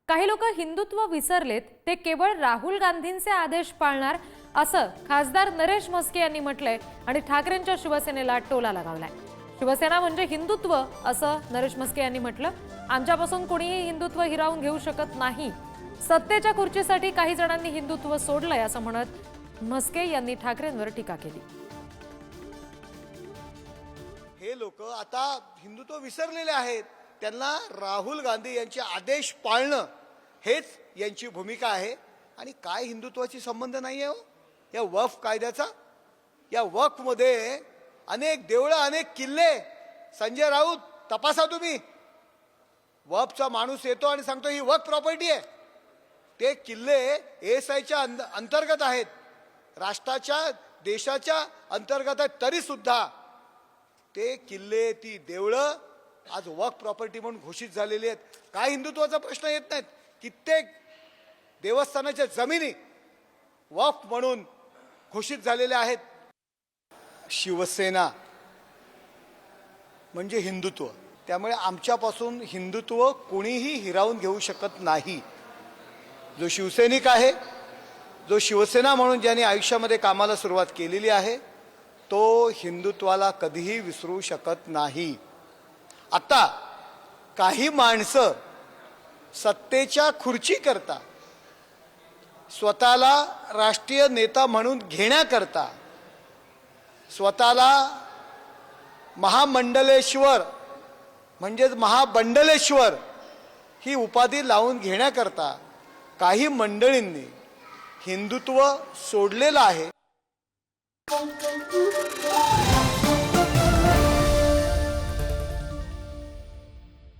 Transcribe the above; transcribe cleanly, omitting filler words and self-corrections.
काही लोक हिंदुत्व विसरलेत, ते केवळ राहुल गांधींचे आदेश पाळणार असं खासदार नरेश म्हस्के यांनी म्हटलंय आणि ठाकरेंच्या शिवसेनेला टोला लगावलाय। शिवसेना म्हणजे हिंदुत्व असं नरेश म्हस्के यांनी म्हटलं। आमच्यापासून कोणीही हिंदुत्व हिरावून घेऊ शकत नाही। सत्तेच्या खुर्चीसाठी काही जणांनी हिंदुत्व सोडलंय असं म्हणत म्हस्के यांनी ठाकरेंवर टीका केली। हे लोक आता हिंदुत्व विसरलेले आहेत, त्यांना राहुल गांधी यांचे आदेश पाळणं हेच यांची भूमिका आहे। आणि काय हिंदुत्वाची संबंध नाहीये हो या वक्फ कायद्याचा। या वक्फ मध्ये अनेक देवळं, अनेक किल्ले, संजय राऊत तपासा तुम्ही, वक्फचा माणूस येतो आणि सांगतो ही वक्फ प्रॉपर्टी आहे। ते किल्ले एएसआयच्या अंतर्गत आहेत, राष्ट्राच्या देशाच्या अंतर्गत आहेत, तरी सुद्धा ते किल्ले, ती देवळं आज वक्फ प्रॉपर्टी म्हणून घोषित झालेली आहेत। काय हिंदुत्वाचा प्रश्न येत नाहीत। कित्येक देवस्थानाच्या जमिनी वक्फ म्हणून घोषित झालेल्या आहेत। शिवसेना म्हणजे हिंदुत्व, त्यामुळे आमच्यापासून हिंदुत्व कोणीही हिरावून घेऊ शकत नाही। जो शिवसैनिक आहे, जो शिवसेना म्हणून ज्यांनी आयुष्यामध्ये कामाला सुरुवात केलेली आहे, तो हिंदुत्वाला कधीही विसरू शकत नाही। आता काही माणसं सत्तेच्या खुर्चीकरता, स्वतःला राष्ट्रीय नेता म्हणून घेण्याकरता, स्वतःला महामंडलेश्वर म्हणजेच महाबंडलेश्वर ही उपाधी लावून घेण्याकरता काही मंडळींनी हिंदुत्व सोडलेलं आहे।